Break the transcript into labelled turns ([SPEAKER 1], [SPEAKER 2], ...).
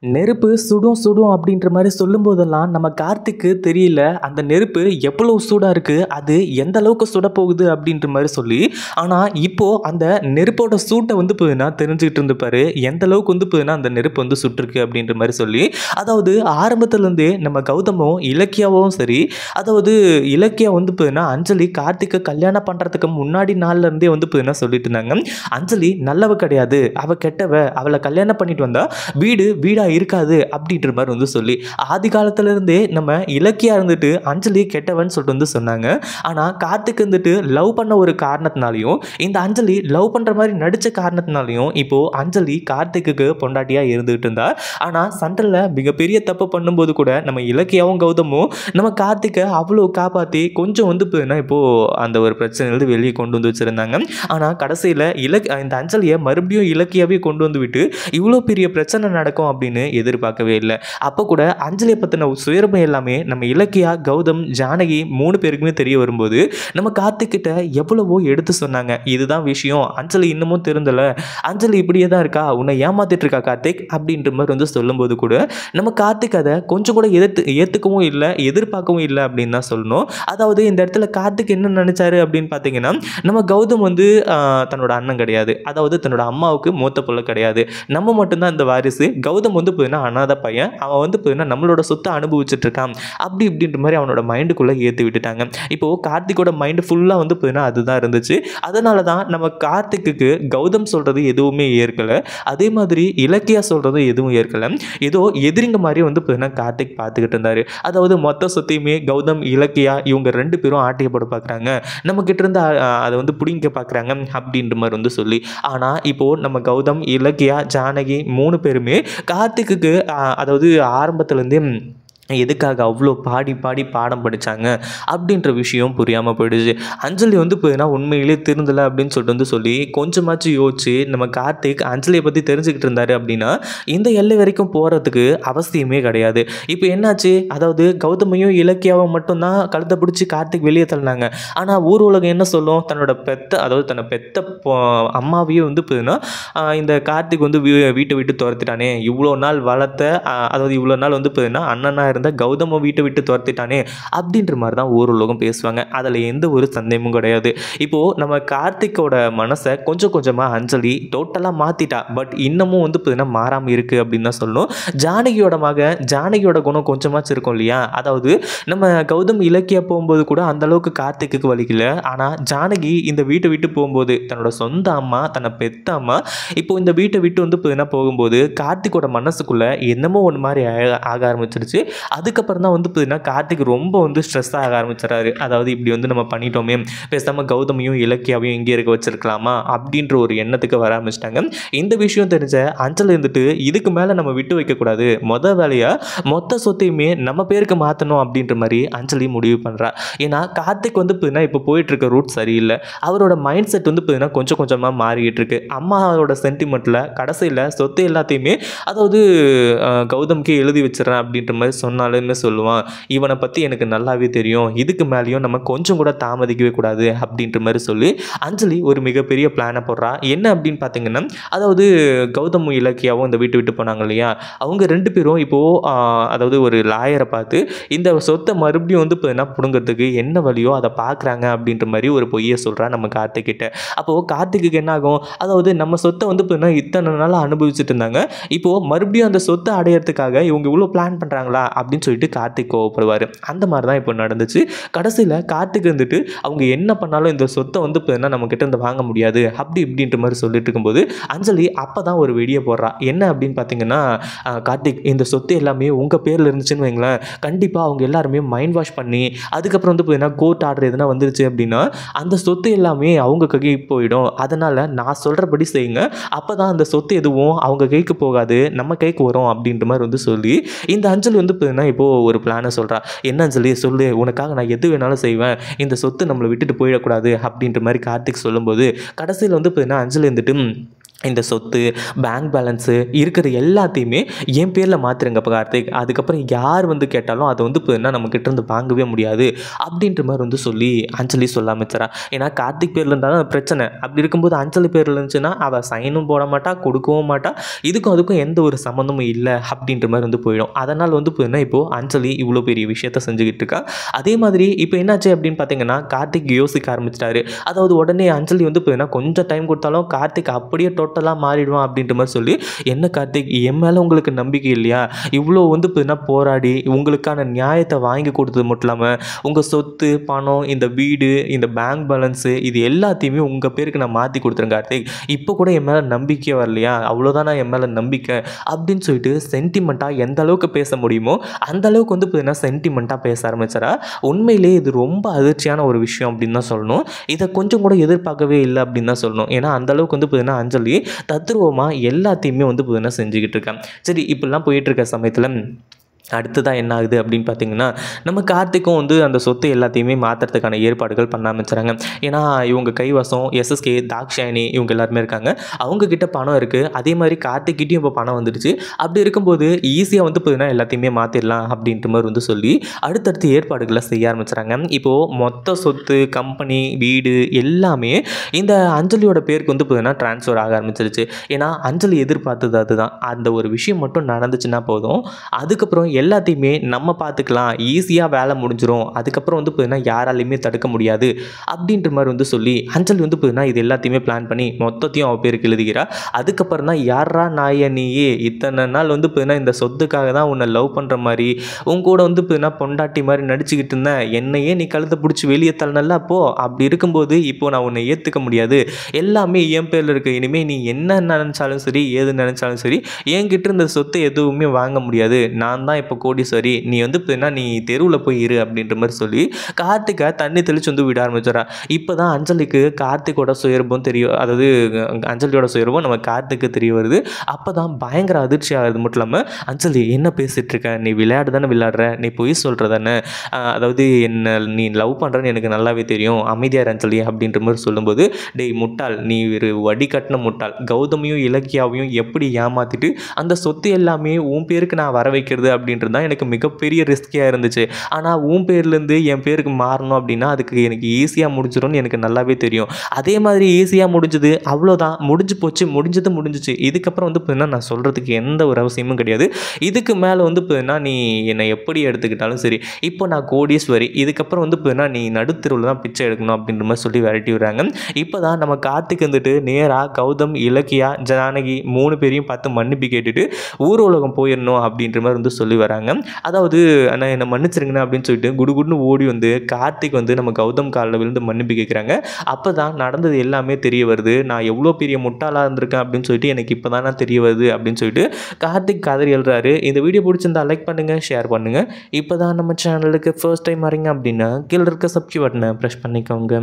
[SPEAKER 1] நெருப்பு சுடும் சுடும் அப்படின்ற மாதிரி சொல்லும்போதெல்லாம் நம்ம கார்த்திக்கு தெரியல அந்த நெருப்பு எவ்வளவு சூடாக இருக்குது, அது எந்த அளவுக்கு சுட போகுது அப்படின்ற மாதிரி சொல்லி. ஆனால் இப்போது அந்த நெருப்போட சூட்டை வந்து போதுன்னா தெரிஞ்சுக்கிட்டு இருந்துப்பாரு, எந்த அளவுக்கு வந்து போதுன்னா அந்த நெருப்பு வந்து சுட்டிருக்கு அப்படின்ற மாதிரி சொல்லி. அதாவது ஆரம்பத்துலேருந்தே நம்ம கௌதமும் இலக்கியாவும் சரி, அதாவது இலக்கியா வந்து போதுன்னா அஞ்சலி கார்த்திகை கல்யாணம் பண்ணுறதுக்கு முன்னாடி நாள்லேருந்தே வந்து போதுன்னா சொல்லிட்டு இருந்தாங்க, அஞ்சலி நல்லவ கிடையாது, அவள் கெட்டவ, அவளை கல்யாணம் பண்ணிட்டு வந்தா வீடு வீடா இருக்காது அப்படின்ற மாதிரி வந்து சொல்லி. ஆதி காலத்துல இருந்தே நம்ம இலக்கியா இருந்துட்டு அஞ்சலி கெட்டவன் சொல்லிட்டு வந்து சொன்னாங்க. ஆனா கார்த்திக் வந்துட்டு லவ் பண்ண ஒரு காரணத்தினாலையும், இந்த அஞ்சலி லவ் பண்ற மாதிரி நடிச்ச காரணத்தினாலையும் இப்போ அஞ்சலி கார்த்திக்கு பொண்டாட்டியா இருந்துகிட்டு இருந்தா. ஆனா சண்டல்ல மிகப்பெரிய தப்பு பண்ணும்போது கூட நம்ம இலக்கியாவும் கௌதமும் நம்ம கார்த்திகை அவ்வளோ காப்பாற்றி கொஞ்சம் வந்து இப்போ அந்த ஒரு பிரச்சனையிலிருந்து வெளியே கொண்டு வந்து வச்சிருந்தாங்க. ஆனா கடைசியில் இந்த அஞ்சலியை மறுபடியும் இலக்கியாவே கொண்டு வந்து விட்டு இவ்வளோ பெரிய பிரச்சனை நடக்கும் அப்படின்னு எதிர்பார்க்கவே இல்லை. அப்போ கூட அஞ்சலியை பற்றின சுயரமை எல்லாமே நம்ம இலக்கியா, கௌதம், ஜானகி 3 பேருக்குமே தெரிய வரும்போது நம்ம கார்த்திக் கிட்ட எவ்வளவோ எடுத்து சொன்னாங்க. இதுதான் விஷயம், அஞ்சலி இன்னமும் திருந்தலை, அஞ்சலி இப்படியே தான் இருக்கா, உன்னை ஏமாத்திட்டு இருக்கா கார்த்திக் அப்படின்ற மாதிரி வந்து சொல்லும்போது கூட நம்ம கார்த்திக் அதை கொஞ்சம் கூட ஏற்றுக்கவும் இல்லை, எதிர்பார்க்கவும் இல்லை அப்படின்னு தான் சொல்லணும். அதாவது இந்த இடத்துல கார்த்திக் என்ன நினைச்சாரு அப்படின்னு பார்த்தீங்கன்னா, நம்ம கௌதம் வந்து தன்னோட அண்ணன் கிடையாது, அதாவது தன்னோட அம்மாவுக்கு மூத்த பிள்ளை கிடையாது, நம்ம மட்டும்தான் இந்த வாரிசு, கௌதம் வந்து அனாதை பையன், அவன் வந்து நம்மளோட சொத்தை அனுபவிச்சுட்டு இருக்கான் அப்படி இப்படின்ற மாதிரி அவனோட மைண்டுக்குள்ளே ஏற்றி விட்டுட்டாங்க. இப்போது கார்த்திகோட மைண்டு ஃபுல்லாக வந்து அதுதான் இருந்துச்சு. அதனால தான் நம்ம கார்த்திக்கு கௌதம் சொல்கிறது எதுவுமே ஏற்கலை, அதே மாதிரி இலக்கியா சொல்கிறது எதுவும் ஏற்கலை. ஏதோ எதிரிங்க மாதிரி வந்து கார்த்திக் பார்த்துக்கிட்டு இருந்தார். அதாவது மொத்த சொத்தையுமே கௌதம், இலக்கியா இவங்க 2 பேரும் ஆட்டியப்பட பார்க்குறாங்க, நம்ம கிட்ட இருந்து அதை வந்து பிடிங்க பார்க்குறாங்க அப்படின்ற மாதிரி வந்து சொல்லி. ஆனால் இப்போது நம்ம கௌதம், இலக்கியா, ஜானகி 3 பேருமே கார்த்திக்கு அதாவது ஆரம்பத்துலேருந்தே எதுக்காக அவ்வளோ பாடி பாடி பாடம் படித்தாங்க அப்படின்ற விஷயம் புரியாமல் போயிடுச்சு. அஞ்சலி வந்து உண்மையிலே திருந்தலை அப்படின்னு சொல்லிட்டு வந்து சொல்லி கொஞ்சமாச்சும் யோசிச்சு நம்ம கார்த்திக் அஞ்சலியை பற்றி தெரிஞ்சுக்கிட்டு இருந்தார் அப்படின்னா இந்த எல்லை வரைக்கும் போகிறதுக்கு அவசியமே கிடையாது. இப்போ என்னாச்சு, அதாவது கௌதமையும் இலக்கியாவும் மட்டும்தான் கழுத்தை பிடிச்சி கார்த்திக் வெளியே தள்ளினாங்க. ஆனால் ஊர் உலகம் என்ன சொல்லும், தன்னோட அதாவது தன்னை பெத்த அம்மாவையும் வந்து இந்த கார்த்திக் வந்து வீட்டை விட்டு துரத்திட்டானே, இவ்வளோ நாள் வளர்த்த அதாவது இவ்வளோ நாள் வந்து அண்ணனா இருந்த கௌதம வீட்டை விட்டு துரத்திட்டானே அப்படின்ற மாதிரி தான் ஊர் உலகம் பேசுவாங்க. அதில் எந்த ஒரு சந்தேகமும் கிடையாது. இப்போது நம்ம கார்த்திக்கோட மனசை கொஞ்சம் கொஞ்சமாக அஞ்சலி டோட்டலாக மாற்றிட்டா. பட் இன்னமும் வந்து மாறாமல் இருக்குது அப்படின்னு தான் சொல்லணும். ஜானகியோட குணம் கொஞ்சமாச்சும் இருக்கும் இல்லையா, அதாவது நம்ம கௌதம் இலக்கியா போகும்போது கூட அந்த அளவுக்கு கார்த்திக்கு வலிக்கல. ஆனால் ஜானகி இந்த வீட்டை விட்டு போகும்போது தன்னோட சொந்த அம்மா, தன்னை பெத்த அம்மா இப்போ இந்த வீட்டை விட்டு வந்து போகும்போது கார்த்திக்கோட மனசுக்குள்ள என்னமோ ஒன்று மாதிரி ஆக ஆரம்பிச்சிருச்சு. அதுக்கப்புறம் தான் வந்து கார்த்திக் ரொம்ப வந்து ஸ்ட்ரெஸ் ஆக ஆரம்பிச்சிடறாரு. அதாவது இப்படி வந்து நம்ம பண்ணிட்டோமே, பேசாமல் கௌதமையும் இலக்கியாவையும் இங்கே இருக்க வச்சிருக்கலாமா அப்படின்ற ஒரு எண்ணத்துக்கு வர ஆரம்பிச்சிட்டாங்க. இந்த விஷயம் தெரிஞ்ச அஞ்சலி இருந்துட்டு இதுக்கு மேலே நம்ம விட்டு வைக்கக்கூடாது, வேலையாக மொத்த சொத்தையுமே நம்ம பேருக்கு மாற்றணும் அப்படின்ற மாதிரி அஞ்சலி முடிவு பண்ணுறா. ஏன்னா கார்த்திக் வந்து இப்போ போயிட்டு இருக்க ரூட் சரியில்லை, அவரோட மைண்ட் செட் வந்து கொஞ்சம் கொஞ்சமாக மாறிக்கிட்டு இருக்கு. அம்மாவோட சென்டிமெண்ட்டில் கடைசியில் சொத்து எல்லாத்தையுமே அதாவது கௌதம்கே எழுதி வச்சிடறேன் அப்படின்ற மாதிரி சொன்னாலுமே சொல்லுவான், இவனை பற்றி எனக்கு நல்லாவே தெரியும், இதுக்கு மேலேயும் நம்ம கொஞ்சம் கூட தாமதிக்கவே கூடாது அப்படின்ற மாதிரி சொல்லி அஞ்சலி ஒரு மிகப்பெரிய பிளானை போடுறா. என்ன அப்படின்னு பார்த்தீங்கன்னா, அதாவது கௌதமும் இலக்கியாவும் இந்த வீட்டை விட்டு போனாங்க இல்லையா, அவங்க 2 பேரும் இப்போது அதாவது ஒரு லாயரை பார்த்து இந்த சொத்தை மறுபடியும் வந்து பிடுங்கிறதுக்கு என்ன வழியோ அதை பார்க்குறாங்க அப்படின்ற மாதிரி ஒரு பொய்யை சொல்கிறா நம்ம கார்த்திக் கிட்ட. அப்போது கார்த்திக்கு என்ன ஆகும், அதாவது நம்ம சொத்தை வந்து இத்தனை நாளாக அனுபவிச்சுட்டு இருந்தாங்க, இப்போது மறுபடியும் அந்த சொத்தை அடையிறதுக்காக இவங்க இவ்வளோ பிளான் பண்ணுறாங்களா அப்படின்னு சொல்லிட்டு கார்த்திக் கோவப்படுவார். அந்த மாதிரி தான் இப்போ நடந்துச்சு. கடைசியில் கார்த்திக் இருந்துட்டு அவங்க என்ன பண்ணாலும் இந்த சொத்தை வந்து நம்ம கிட்ட இருந்து வாங்க முடியாது அப்படி இப்படின்ற மாதிரி சொல்லிட்டு இருக்கும்போது அஞ்சலி அப்போ தான் ஒரு வீடியோ போடுறா. என்ன அப்படின்னு பார்த்தீங்கன்னா, கார்த்திக் இந்த சொத்து எல்லாமே உங்கள் பேரில் இருந்துச்சுன்னு வைங்களேன், கண்டிப்பாக அவங்க எல்லாருமே மைண்ட் வாஷ் பண்ணி அதுக்கப்புறம் வந்து கோர்ட் ஆர்டர் எதுனா வந்துருச்சு அப்படின்னா அந்த சொத்து எல்லாமே அவங்க கைக்கு போயிடும், அதனால் நான் சொல்கிறபடி செய்யுங்க, அப்போ தான் அந்த சொத்து எதுவும் அவங்க கைக்கு போகாது, நம்ம கைக்கு வரும் அப்படின்ற மாதிரி வந்து சொல்லி இந்த அஞ்சலி வந்து இப்போது ஒரு பிளானை சொல்கிறா. என்ன அஞ்சலி சொல்லு, உனக்காக நான் எது வேணாலும் செய்வேன், இந்த சொத்து நம்மளை விட்டுட்டு போயிடக்கூடாது அப்படின்ற மாதிரி கார்த்திக் சொல்லும்போது கடைசியில் வந்து அஞ்சலி வந்துட்டு இந்த சொத்து, பேங்க் பேலன்ஸு இருக்கிற எல்லாத்தையுமே என் பேரில் மாற்றிருங்க இப்போ கார்த்திக். அதுக்கப்புறம் யார் வந்து கேட்டாலும் அதை வந்து இப்போ நம்மக்கிட்ட இருந்து வாங்கவே முடியாது அப்படின்ற மாதிரி வந்து சொல்லி அஞ்சலி சொல்ல ஆரம்பிச்சிடறா. ஏன்னா கார்த்திக் பேரில் இருந்தாலும் பிரச்சனை. அப்படி இருக்கும்போது அஞ்சலி பேரில் இருந்துச்சுன்னா அவள் சைனும் போட மாட்டா, கொடுக்கவும் மாட்டா, இதுக்கும் அதுக்கும் எந்த ஒரு சம்மந்தமும் இல்லை அப்படின்ற மாதிரி வந்து போயிடும். அதனால் வந்து இப்போது அஞ்சலி இவ்வளோ பெரிய விஷயத்த செஞ்சுக்கிட்டு இருக்கா. அதே மாதிரி இப்போ என்னாச்சு அப்படின்னு பார்த்தீங்கன்னா கார்த்திக் யோசிக்க ஆரம்பிச்சிட்டாரு. அதாவது உடனே அஞ்சலி வந்து கொஞ்சம் டைம் கொடுத்தாலும் கார்த்திக் அப்படியே டோட்டலாக மாறிடுவான் அப்படின்ற மாதிரி சொல்லி, என்ன கார்த்திக் என் மேலே உங்களுக்கு நம்பிக்கை இல்லையா? இவ்வளோ வந்து போராடி உங்களுக்கான நியாயத்தை வாங்கி கொடுத்தது மட்டும் இல்லாமல் உங்கள் சொத்து, பணம், இந்த வீடு, இந்த பேங்க் பேலன்ஸு இது எல்லாத்தையுமே உங்கள் பேருக்கு நான் மாற்றி கொடுத்துறேன் கார்த்திக். இப்போ கூட என் மேலே நம்பிக்கையே வரலையா? அவ்வளோதானா என் மேலே நம்பிக்கை அப்படின்னு சொல்லிட்டு சென்டிமெண்ட்டாக எந்த அளவுக்கு பேச முடியுமோ அந்த அளவுக்கு வந்து சென்டிமெண்ட்டாக பேச ஆரம்பிச்சாரா. உண்மையிலே இது ரொம்ப அதிர்ச்சியான ஒரு விஷயம் அப்படின்னு தான் சொல்லணும். இதை கொஞ்சம் கூட எதிர்பார்க்கவே இல்லை அப்படின்னு தான் சொல்லணும். ஏன்னா அந்த அளவுக்கு வந்து அஞ்சலி தத்ரூபமாக எல்லாத்தையுமே வந்து செஞ்சுக்கிட்டு இருக்கேன். சரி, இப்படிலாம் போயிட்டு இருக்க சமயத்தில் அடுத்ததான் என்ன ஆகுது அப்படின்னு பார்த்தீங்கன்னா நம்ம கார்த்திக்கும் வந்து அந்த சொத்து எல்லாத்தையுமே மாற்றுறதுக்கான ஏற்பாடுகள் பண்ண ஆரம்பிச்சுறாங்க. ஏன்னா இவங்க கைவசம் எஸ்எஸ்கே, தாக்ஷாயினி இவங்க எல்லாருமே இருக்காங்க. அவங்கக்கிட்ட பணம் இருக்குது. அதே மாதிரி கார்த்திக்கிட்டையும் இப்போ பணம் வந்துடுச்சு. அப்படி இருக்கும்போது ஈஸியாக வந்து எல்லாத்தையுமே மாற்றிடலாம் அப்படின்ற மாதிரி வந்து சொல்லி அடுத்தடுத்து ஏற்பாடுகளை செய்ய ஆரம்பிச்சுறாங்க. இப்போது மொத்த சொத்து, கம்பெனி, வீடு எல்லாமே இந்த அஞ்சலியோட பேருக்கு வந்து ட்ரான்ஸ்ஃபர் ஆக ஆரம்பிச்சிருச்சு. ஏன்னா அஞ்சலி எதிர்பார்த்தது அதுதான். அந்த ஒரு விஷயம் மட்டும் நடந்துச்சுன்னா போதும், அதுக்கப்புறம் எல்லாத்தையுமே நம்ம பார்த்துக்கலாம், ஈஸியாக வேலை முடிஞ்சிடும், அதுக்கப்புறம் வந்து யாராலையுமே தடுக்க முடியாது அப்படின்ற மாதிரி வந்து சொல்லி அஞ்சலி வந்து இது எல்லாத்தையுமே பிளான் பண்ணி மொத்தத்தையும் அவள் பேருக்கு எழுதுகிறா. அதுக்கப்புறம் தான் யாரா நாய நீயே இத்தனை நாள் வந்து இந்த சொத்துக்காக தான் உன்னை லவ் பண்ணுற மாதிரி உன் கூட வந்து பொண்டாட்டி மாதிரி நடிச்சுக்கிட்டு இருந்தேன், என்னையே நீ கழுத்தை பிடிச்சி வெளியே தள்ளனல்ல, அப்படி இருக்கும்போது இப்போ நான் உன்னை ஏற்றுக்க முடியாது, எல்லாமே என் பேரில் இருக்குது, இனிமேல் நீ என்ன நினச்சாலும் சரி ஏது நினச்சாலும் சரி என்கிட்ட இருந்த சொத்தை எதுவுமே வாங்க முடியாது, நான் தான் இப்போ கோடீஸ்வரி, நீ வந்து நீ தெருவில் போய் இரு அப்படின்ற மாதிரி சொல்லி கார்த்திகை தண்ணி தெளிச்சு வந்து விட ஆரம்பிச்சிடறா. இப்போ தான் அஞ்சலிக்கு கார்த்திகோட சுயரூபம் தெரியும். அதாவது அஞ்சலியோட சுயரூபம் நம்ம கார்த்திக்கு தெரிய வருது. அப்போ தான் பயங்கர அதிர்ச்சி ஆகுது. மட்டும் இல்லாமல் அஞ்சலி என்ன பேசிகிட்டு இருக்க, நீ விளையாடு தானே விளையாடுற, நீ பொய் சொல்கிற தானே, அதாவது என்ன நீ லவ் பண்ணுறன்னு எனக்கு நல்லாவே தெரியும், அமைதியார் அஞ்சலி அப்படின்ற மாதிரி சொல்லும்போது, டேய் முட்டாள், நீ ஒரு வடிகட்டின முட்டாள், கௌதமியும் இலக்கியாவையும் எப்படி ஏமாற்றிட்டு அந்த சொத்து எல்லாமே உன் பேருக்கு நான் வர வைக்கிறது அப்படின்றது தான் எனக்கு மிகப்பெரிய ரிஸ்கியாக இருந்துச்சு. ஆனால் உன் பேர்லேருந்து என் பேருக்கு மாறணும் அப்படின்னா அதுக்கு எனக்கு ஈஸியாக முடிஞ்சிடும்னு எனக்கு நல்லாவே தெரியும். அதே மாதிரி ஈஸியாக முடிஞ்சுது, அவ்வளோதான், முடிஞ்சு போச்சு, முடிஞ்சிச்சு. இதுக்கப்புறம் வந்து நான் சொல்கிறதுக்கு எந்த ஒரு அவசியமும் கிடையாது. இதுக்கு மேலே வந்து நீ என்னை எப்படி எடுத்துக்கிட்டாலும் சரி, இப்போ நான் கோடீஸ்வரி, இதுக்கப்புறம் வந்து நீ நடுத்தெருவில் தான் பிச்சை எடுக்கணும் அப்படின்ற மாதிரி சொல்லி விரட்டி விடுறாங்க. இப்போ தான் நம்ம கார்த்திக் வந்துட்டு நேராக கௌதம், இலக்கியா, ஜானகி 3 பேரையும் பார்த்து மன்னிப்பு கேட்டுட்டு ஊர் உலகம் போயிடணும் அப்படின்ற மாதிரி வந்து சொல்லி வராங்க. அதாவது அண்ணா என்னை மன்னிச்சிருங்கண்ணா அப்படின்னு சொல்லிட்டு குடுகுடுன்னு ஓடி வந்து கார்த்திக் வந்து நம்ம கௌதம் காலில் விழுந்து மன்னிப்பு கேட்குறாங்க. அப்போ தான் நடந்தது எல்லாமே தெரிய வருது, நான் எவ்வளோ பெரிய முட்டாளாக இருந்திருக்கேன் அப்படின்னு சொல்லிட்டு எனக்கு இப்போ தானே தெரிய வருது அப்படின்னு சொல்லிட்டு கார்த்திக் கதறி எழுறாரு. இந்த வீடியோ பிடிச்சிருந்தா லைக் பண்ணுங்கள், ஷேர் பண்ணுங்கள். இப்போ தான் நம்ம சேனலுக்கு ஃபர்ஸ்ட் டைம் வரீங்க அப்படின்னா கீழே இருக்க சப்ஸ்கிரைப் பட்டனை ப்ரெஸ் பண்ணிக்கோங்க.